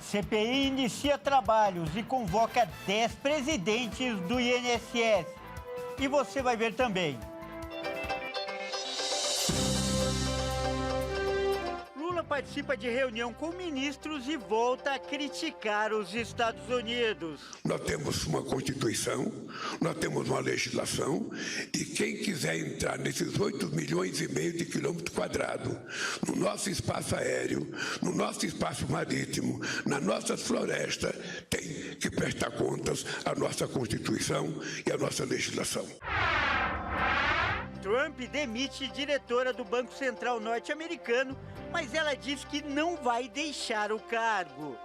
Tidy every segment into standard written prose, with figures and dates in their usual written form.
CPI inicia trabalhos e convoca 10 presidentes do INSS. E você vai ver também. Lula participa de reunião com ministros e volta a criticar os Estados Unidos. Nós temos uma Constituição, nós temos uma legislação e quem quiser entrar nesses 8,5 milhões de quilômetros quadrados, no nosso espaço aéreo, no nosso espaço marítimo, nas nossas florestas, tem que prestar contas à nossa Constituição e à nossa legislação. Trump demite diretora do Banco Central norte-americano, mas ela diz que não vai deixar o cargo.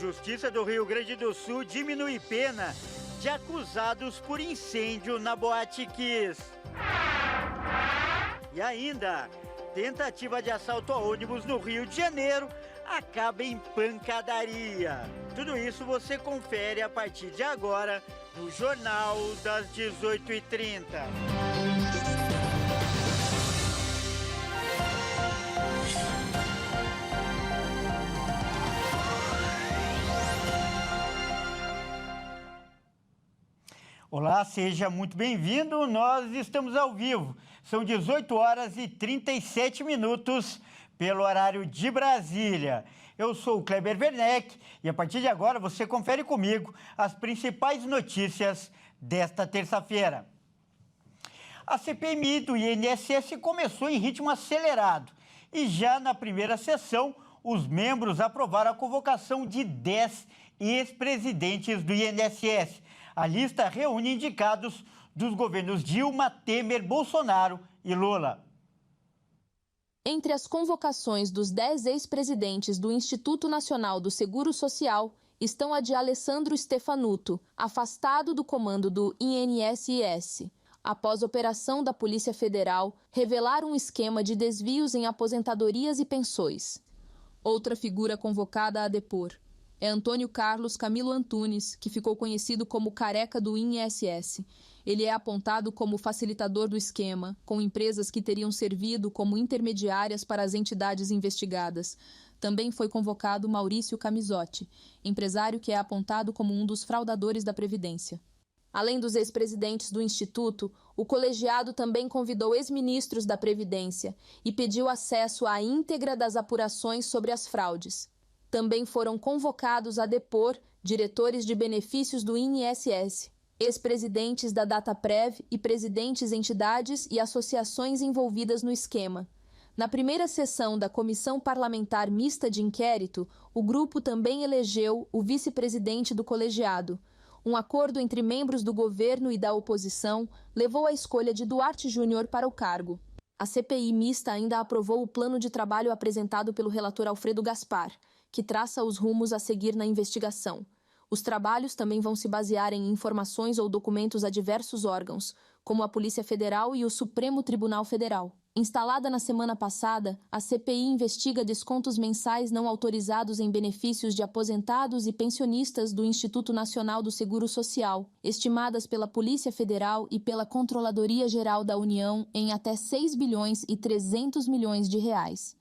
Justiça do Rio Grande do Sul diminui pena de acusados por incêndio na Boate Kiss. E ainda, tentativa de assalto a ônibus no Rio de Janeiro acaba em pancadaria. Tudo isso você confere a partir de agora no Jornal das 18h30. Olá, seja muito bem-vindo. Nós estamos ao vivo. São 18 horas e 37 minutos pelo horário de Brasília. Eu sou o Kleber Werneck e a partir de agora você confere comigo as principais notícias desta terça-feira. A CPMI do INSS começou em ritmo acelerado e já na primeira sessão os membros aprovaram a convocação de 10 ex-presidentes do INSS. A lista reúne indicados dos governos Dilma, Temer, Bolsonaro e Lula. Entre as convocações dos 10 ex-presidentes do Instituto Nacional do Seguro Social estão a de Alessandro Stefanuto, afastado do comando do INSS, após operação da Polícia Federal revelar um esquema de desvios em aposentadorias e pensões. Outra figura convocada a depor é Antônio Carlos Camilo Antunes, que ficou conhecido como Careca do INSS. Ele é apontado como facilitador do esquema, com empresas que teriam servido como intermediárias para as entidades investigadas. Também foi convocado Maurício Camisotti, empresário que é apontado como um dos fraudadores da Previdência. Além dos ex-presidentes do Instituto, o colegiado também convidou ex-ministros da Previdência e pediu acesso à íntegra das apurações sobre as fraudes. Também foram convocados a depor diretores de benefícios do INSS, ex-presidentes da Dataprev e presidentes de entidades e associações envolvidas no esquema. Na primeira sessão da Comissão Parlamentar Mista de Inquérito, o grupo também elegeu o vice-presidente do colegiado. Um acordo entre membros do governo e da oposição levou à escolha de Duarte Júnior para o cargo. A CPI mista ainda aprovou o plano de trabalho apresentado pelo relator Alfredo Gaspar, que traça os rumos a seguir na investigação. Os trabalhos também vão se basear em informações ou documentos a diversos órgãos, como a Polícia Federal e o Supremo Tribunal Federal. Instalada na semana passada, a CPI investiga descontos mensais não autorizados em benefícios de aposentados e pensionistas do Instituto Nacional do Seguro Social, estimadas pela Polícia Federal e pela Controladoria Geral da União em até 6 bilhões e 300 milhões de reais.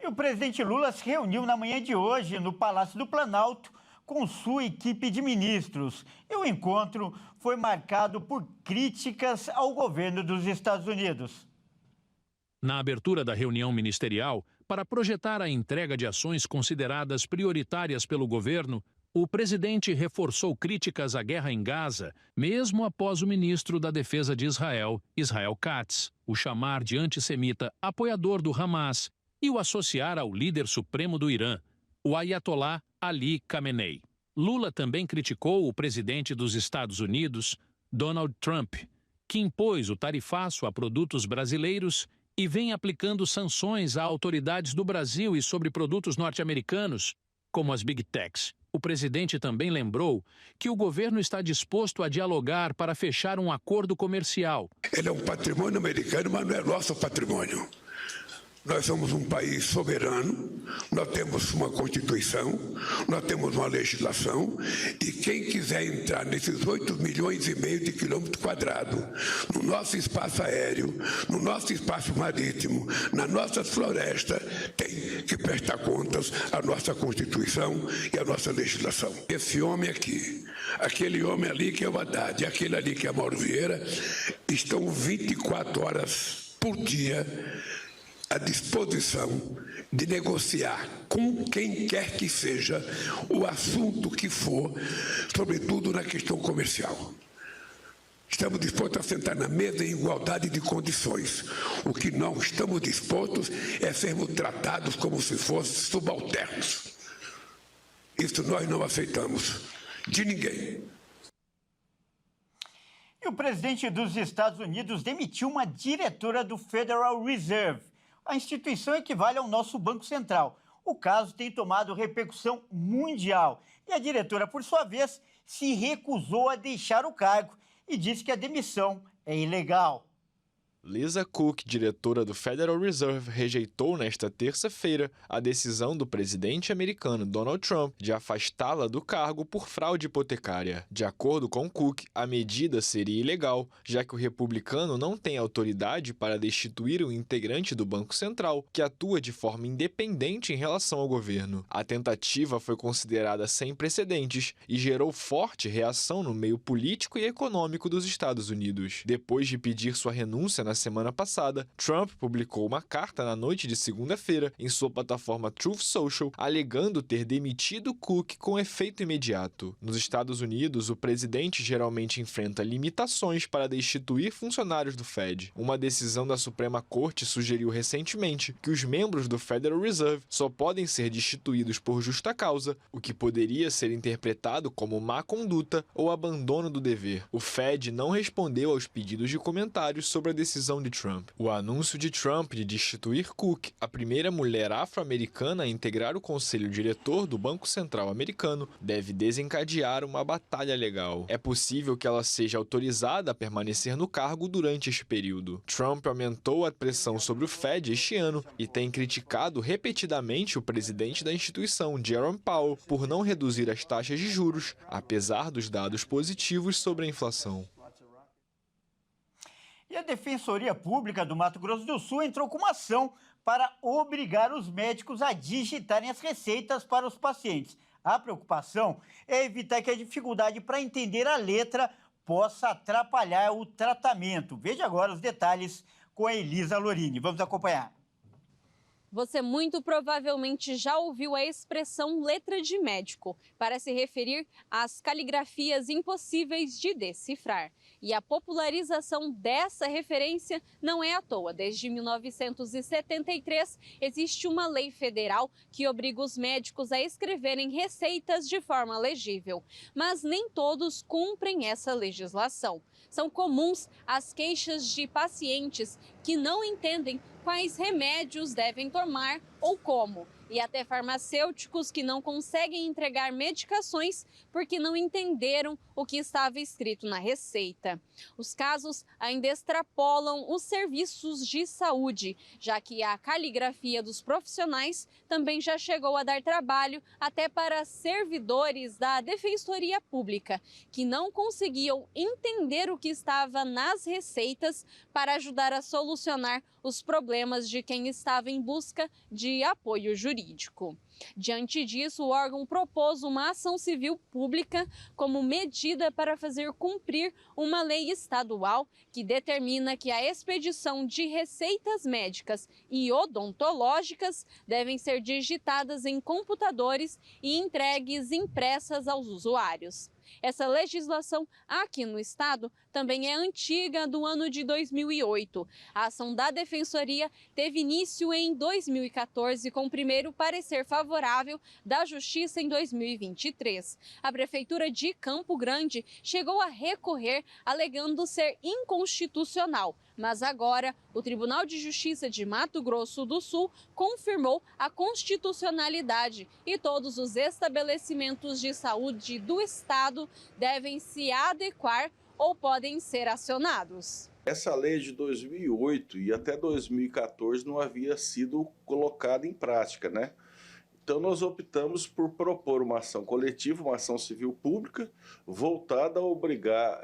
E o presidente Lula se reuniu na manhã de hoje no Palácio do Planalto com sua equipe de ministros. E o encontro foi marcado por críticas ao governo dos Estados Unidos. Na abertura da reunião ministerial, para projetar a entrega de ações consideradas prioritárias pelo governo, o presidente reforçou críticas à guerra em Gaza, mesmo após o ministro da Defesa de Israel, Israel Katz, o chamar de antissemita apoiador do Hamas e o associar ao líder supremo do Irã, o Ayatollah Ali Khamenei. Lula também criticou o presidente dos Estados Unidos, Donald Trump, que impôs o tarifaço a produtos brasileiros e vem aplicando sanções a autoridades do Brasil e sobre produtos norte-americanos, como as Big Techs. O presidente também lembrou que o governo está disposto a dialogar para fechar um acordo comercial. Ele é um patrimônio americano, mas não é nosso patrimônio. Nós somos um país soberano, nós temos uma Constituição, nós temos uma legislação, e quem quiser entrar nesses 8,5 milhões de quilômetros quadrados, no nosso espaço aéreo, no nosso espaço marítimo, nas nossas florestas, tem que prestar contas à nossa Constituição e à nossa legislação. Esse homem aqui, aquele homem ali que é o Haddad, e aquele ali que é Mauro Vieira, estão 24 horas por dia à disposição de negociar com quem quer que seja o assunto que for, sobretudo na questão comercial. Estamos dispostos a sentar na mesa em igualdade de condições. O que não estamos dispostos é sermos tratados como se fossem subalternos. Isso nós não aceitamos de ninguém. E o presidente dos Estados Unidos demitiu uma diretora do Federal Reserve. A instituição equivale ao nosso Banco Central. O caso tem tomado repercussão mundial. E a diretora, por sua vez, se recusou a deixar o cargo e disse que a demissão é ilegal. Lisa Cook, diretora do Federal Reserve, rejeitou nesta terça-feira a decisão do presidente americano Donald Trump de afastá-la do cargo por fraude hipotecária. De acordo com Cook, a medida seria ilegal, já que o republicano não tem autoridade para destituir um integrante do Banco Central, que atua de forma independente em relação ao governo. A tentativa foi considerada sem precedentes e gerou forte reação no meio político e econômico dos Estados Unidos. Depois de pedir sua renúncia na semana passada, Trump publicou uma carta na noite de segunda-feira em sua plataforma Truth Social, alegando ter demitido Cook com efeito imediato. Nos Estados Unidos, o presidente geralmente enfrenta limitações para destituir funcionários do Fed. Uma decisão da Suprema Corte sugeriu recentemente que os membros do Federal Reserve só podem ser destituídos por justa causa, o que poderia ser interpretado como má conduta ou abandono do dever. O Fed não respondeu aos pedidos de comentários sobre a decisão de Trump. O anúncio de Trump de destituir Cook, a primeira mulher afro-americana a integrar o conselho diretor do Banco Central americano, deve desencadear uma batalha legal. É possível que ela seja autorizada a permanecer no cargo durante este período. Trump aumentou a pressão sobre o Fed este ano e tem criticado repetidamente o presidente da instituição, Jerome Powell, por não reduzir as taxas de juros, apesar dos dados positivos sobre a inflação. E a Defensoria Pública do Mato Grosso do Sul entrou com uma ação para obrigar os médicos a digitarem as receitas para os pacientes. A preocupação é evitar que a dificuldade para entender a letra possa atrapalhar o tratamento. Veja agora os detalhes com a Elisa Lorini. Vamos acompanhar. Você muito provavelmente já ouviu a expressão letra de médico para se referir às caligrafias impossíveis de decifrar. E a popularização dessa referência não é à toa. Desde 1973, existe uma lei federal que obriga os médicos a escreverem receitas de forma legível. Mas nem todos cumprem essa legislação. São comuns as queixas de pacientes que não entendem quais remédios devem tomar ou como. E até farmacêuticos que não conseguem entregar medicações porque não entenderam o que estava escrito na receita. Os casos ainda extrapolam os serviços de saúde, já que a caligrafia dos profissionais também já chegou a dar trabalho até para servidores da Defensoria Pública, que não conseguiam entender o que estava nas receitas para ajudar a solucionar os problemas de quem estava em busca de apoio jurídico. Diante disso, o órgão propôs uma ação civil pública como medida para fazer cumprir uma lei estadual que determina que a expedição de receitas médicas e odontológicas devem ser digitadas em computadores e entregues impressas aos usuários. Essa legislação aqui no estado também é antiga, do ano de 2008. A ação da Defensoria teve início em 2014, com o primeiro parecer favorável da Justiça em 2023. A Prefeitura de Campo Grande chegou a recorrer, alegando ser inconstitucional. Mas agora, o Tribunal de Justiça de Mato Grosso do Sul confirmou a constitucionalidade e todos os estabelecimentos de saúde do estado devem se adequar ou podem ser acionados. Essa lei é de 2008 e até 2014 não havia sido colocada em prática, né? Então, nós optamos por propor uma ação coletiva, uma ação civil pública, voltada a obrigar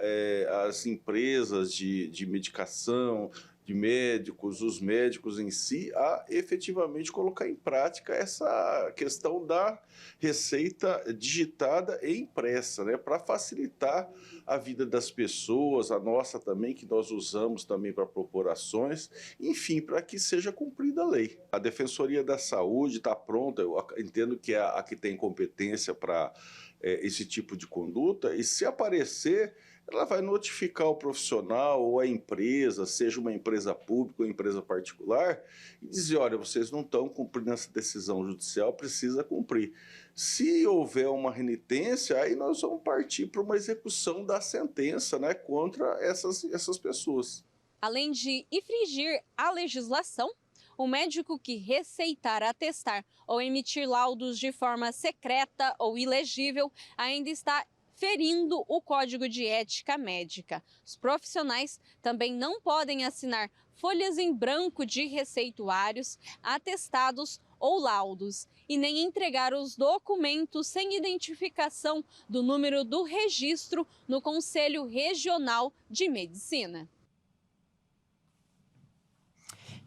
as empresas de medicação, de médicos, os médicos em si, a efetivamente colocar em prática essa questão da receita digitada e impressa, né, para facilitar a vida das pessoas, a nossa também, que nós usamos também para propor ações, enfim, para que seja cumprida a lei. A Defensoria da Saúde está pronta, eu entendo que é a que tem competência para esse tipo de conduta, e se aparecer, ela vai notificar o profissional ou a empresa, seja uma empresa pública ou empresa particular, e dizer, olha, vocês não estão cumprindo essa decisão judicial, precisa cumprir. Se houver uma renitência, aí nós vamos partir para uma execução da sentença, né, contra essas pessoas. Além de infringir a legislação, o médico que receitar, atestar ou emitir laudos de forma secreta ou ilegível ainda está ferindo o Código de Ética Médica. Os profissionais também não podem assinar folhas em branco de receituários, atestados ou laudos e nem entregar os documentos sem identificação do número do registro no Conselho Regional de Medicina.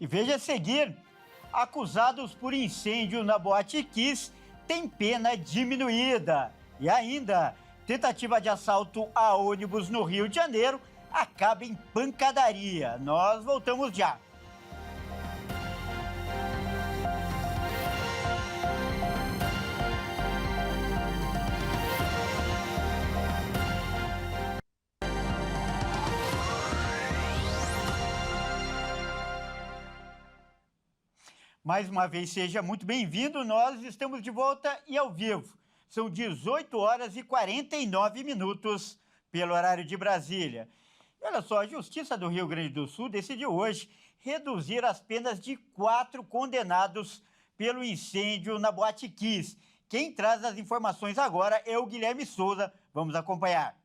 E veja a seguir, acusados por incêndio na Boate Kiss têm pena diminuída. E ainda, tentativa de assalto a ônibus no Rio de Janeiro acaba em pancadaria. Nós voltamos já. Mais uma vez, seja muito bem-vindo. Nós estamos de volta e ao vivo. São 18 horas e 49 minutos pelo horário de Brasília. E olha só, a Justiça do Rio Grande do Sul decidiu hoje reduzir as penas de 4 condenados pelo incêndio na Boate Kiss. Quem traz as informações agora é o Guilherme Souza. Vamos acompanhar.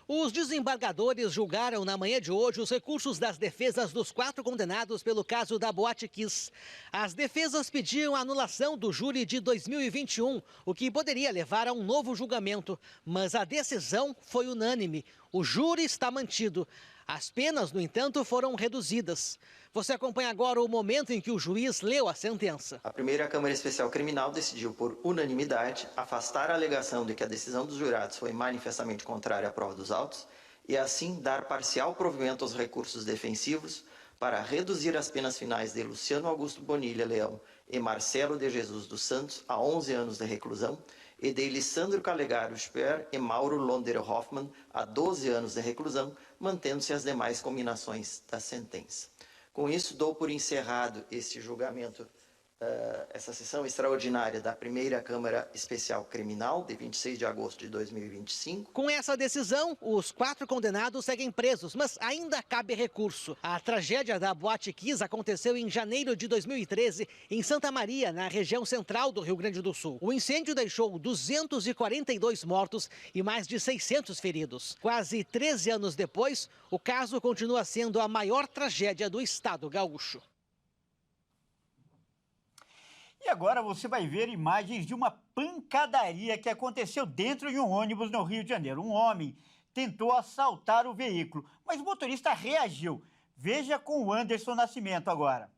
Os desembargadores julgaram na manhã de hoje os recursos das defesas dos 4 condenados pelo caso da Boate Kiss. As defesas pediam a anulação do júri de 2021, o que poderia levar a um novo julgamento. Mas a decisão foi unânime. O júri está mantido. As penas, no entanto, foram reduzidas. Você acompanha agora o momento em que o juiz leu a sentença. A primeira Câmara Especial Criminal decidiu, por unanimidade, afastar a alegação de que a decisão dos jurados foi manifestamente contrária à prova dos autos e, assim, dar parcial provimento aos recursos defensivos para reduzir as penas finais de Luciano Augusto Bonilha Leão e Marcelo de Jesus dos Santos a 11 anos de reclusão e de Lissandro Calegaro Sper e Mauro Londer Hoffmann a 12 anos de reclusão, mantendo-se as demais combinações da sentença. Com isso, dou por encerrado este julgamento, essa sessão extraordinária da primeira Câmara Especial Criminal, de 26 de agosto de 2025. Com essa decisão, os 4 condenados seguem presos, mas ainda cabe recurso. A tragédia da Boate Kiss aconteceu em janeiro de 2013, em Santa Maria, na região central do Rio Grande do Sul. O incêndio deixou 242 mortos e mais de 600 feridos. Quase 13 anos depois, o caso continua sendo a maior tragédia do estado gaúcho. E agora você vai ver imagens de uma pancadaria que aconteceu dentro de um ônibus no Rio de Janeiro. Um homem tentou assaltar o veículo, mas o motorista reagiu. Veja com o Anderson Nascimento agora.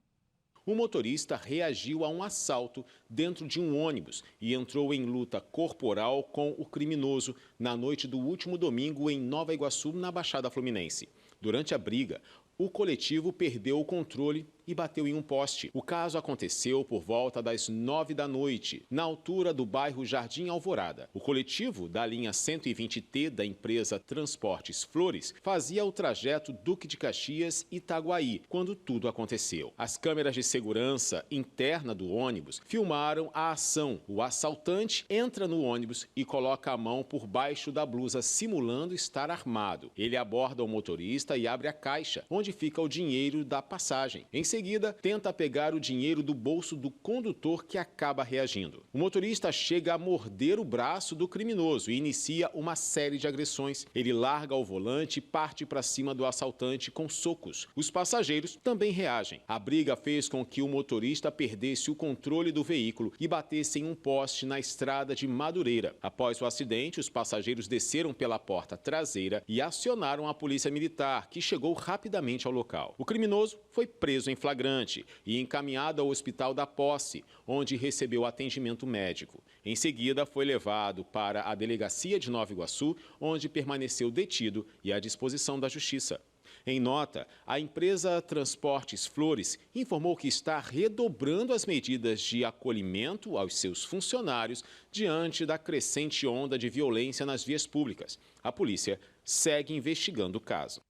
O motorista reagiu a um assalto dentro de um ônibus e entrou em luta corporal com o criminoso na noite do último domingo em Nova Iguaçu, na Baixada Fluminense. Durante a briga, o coletivo perdeu o controle e bateu em um poste. O caso aconteceu por volta das 9 da noite, na altura do bairro Jardim Alvorada. O coletivo da linha 120T da empresa Transportes Flores fazia o trajeto Duque de Caxias-Itaguaí, quando tudo aconteceu. As câmeras de segurança interna do ônibus filmaram a ação. O assaltante entra no ônibus e coloca a mão por baixo da blusa, simulando estar armado. Ele aborda o motorista e abre a caixa, onde fica o dinheiro da passagem. Em seguida, tenta pegar o dinheiro do bolso do condutor, que acaba reagindo. O motorista chega a morder o braço do criminoso e inicia uma série de agressões. Ele larga o volante e parte para cima do assaltante com socos. Os passageiros também reagem. A briga fez com que o motorista perdesse o controle do veículo e batesse em um poste na estrada de Madureira. Após o acidente, os passageiros desceram pela porta traseira e acionaram a polícia militar, que chegou rapidamente ao local. O criminoso foi preso em flagrante e encaminhado ao Hospital da Posse, onde recebeu atendimento médico. Em seguida, foi levado para a delegacia de Nova Iguaçu, onde permaneceu detido e à disposição da Justiça. Em nota, a empresa Transportes Flores informou que está redobrando as medidas de acolhimento aos seus funcionários diante da crescente onda de violência nas vias públicas. A polícia segue investigando o caso.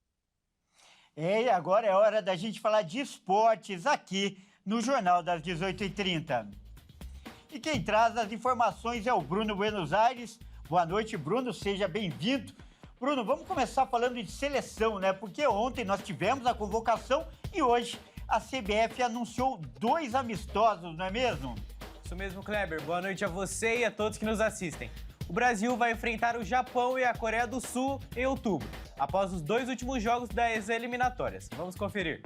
E agora é hora da gente falar de esportes aqui no Jornal das 18h30. E quem traz as informações é o Bruno Buenos Aires. Boa noite, Bruno, seja bem-vindo. Bruno, vamos começar falando de seleção, né? Porque ontem nós tivemos a convocação e hoje a CBF anunciou 2 amistosos, não é mesmo? Isso mesmo, Kleber. Boa noite a você e a todos que nos assistem. O Brasil vai enfrentar o Japão e a Coreia do Sul em outubro, após os 2 últimos jogos das eliminatórias. Vamos conferir.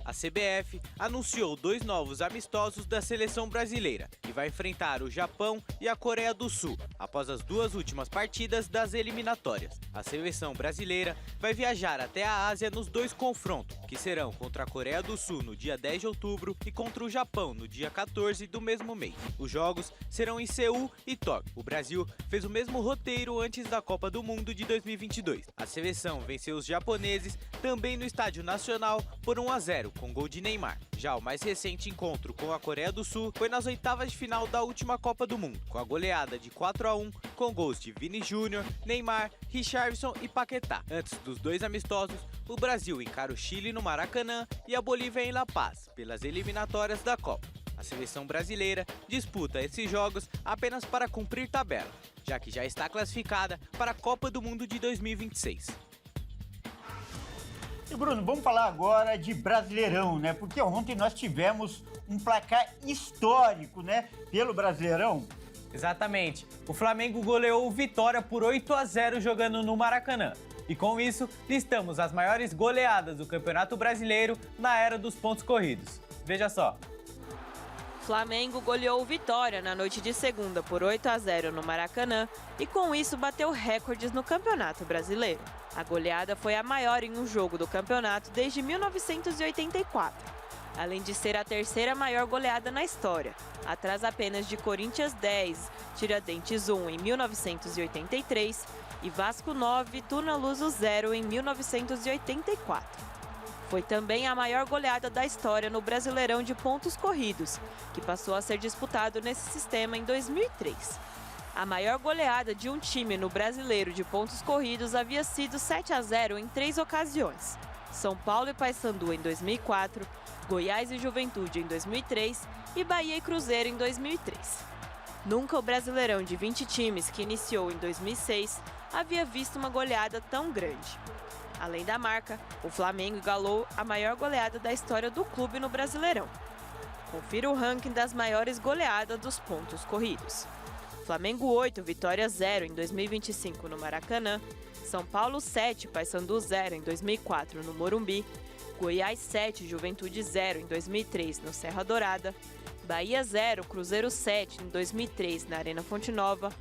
A CBF anunciou 2 novos amistosos da seleção brasileira e vai enfrentar o Japão e a Coreia do Sul após as 2 últimas partidas das eliminatórias. A seleção brasileira vai viajar até a Ásia nos 2 confrontos, que serão contra a Coreia do Sul no dia 10 de outubro e contra o Japão no dia 14 do mesmo mês. Os jogos serão em Seul e Tóquio. O Brasil fez o mesmo roteiro antes da Copa do Mundo de 2022. A seleção venceu os japoneses também no Estádio Nacional por 1-0 com gol de Neymar. Já o mais recente encontro com a Coreia do Sul foi nas oitavas de final da última Copa do Mundo, com a goleada de 4-1 com gols de Vini Júnior, Neymar, Richarlison e Paquetá. Antes dos 2 amistosos, o Brasil encara o Chile no Maracanã e a Bolívia em La Paz, pelas eliminatórias da Copa. A seleção brasileira disputa esses jogos apenas para cumprir tabela, já que já está classificada para a Copa do Mundo de 2026. E Bruno, vamos falar agora de Brasileirão, né? Porque ontem nós tivemos um placar histórico, né? Pelo Brasileirão. Exatamente. O Flamengo goleou o Vitória por 8-0 jogando no Maracanã. E com isso, listamos as maiores goleadas do Campeonato Brasileiro na era dos pontos corridos. Veja só. Flamengo goleou o Vitória na noite de segunda por 8-0 no Maracanã e com isso bateu recordes no Campeonato Brasileiro. A goleada foi a maior em um jogo do campeonato desde 1984, além de ser a 3ª maior goleada na história, atrás apenas de Corinthians 10, Tiradentes 1 em 1983 e Vasco 9, Tuna Luso 0 em 1984. Foi também a maior goleada da história no Brasileirão de pontos corridos, que passou a ser disputado nesse sistema em 2003. A maior goleada de um time no Brasileiro de pontos corridos havia sido 7-0 em 3 ocasiões. São Paulo e Paysandu em 2004, Goiás e Juventude em 2003 e Bahia e Cruzeiro em 2003. Nunca o Brasileirão de 20 times, que iniciou em 2006, havia visto uma goleada tão grande. Além da marca, o Flamengo igualou a maior goleada da história do clube no Brasileirão. Confira o ranking das maiores goleadas dos pontos corridos. Flamengo 8, Vitória 0 em 2025 no Maracanã, São Paulo 7, Paysandu 0 em 2004 no Morumbi, Goiás 7, Juventude 0 em 2003 no Serra Dourada, Bahia 0, Cruzeiro 7 em 2003 na Arena Fonte Nova,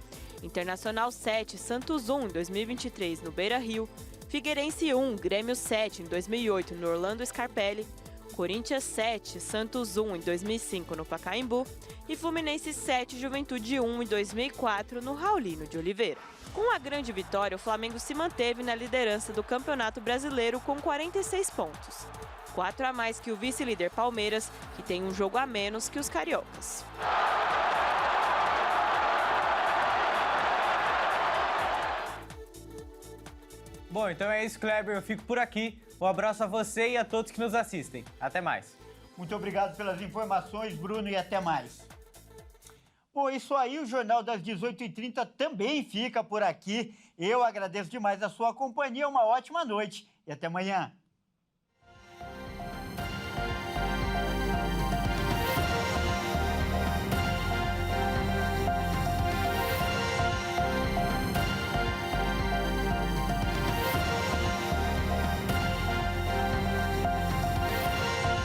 Internacional 7, Santos 1 em 2023 no Beira-Rio, Figueirense 1, Grêmio 7 em 2008 no Orlando Scarpelli, Corinthians 7, Santos 1 em 2005 no Pacaembu e Fluminense 7, Juventude 1 em 2004 no Raulino de Oliveira. Com a grande vitória, o Flamengo se manteve na liderança do Campeonato Brasileiro com 46 pontos, 4 a mais que o vice-líder Palmeiras, que tem um jogo a menos que os cariocas. Bom, então é isso, Kleber. Eu fico por aqui. Um abraço a você e a todos que nos assistem. Até mais. Muito obrigado pelas informações, Bruno, e até mais. Bom, isso aí, o Jornal das 18h30 também fica por aqui. Eu agradeço demais a sua companhia, uma ótima noite e até amanhã.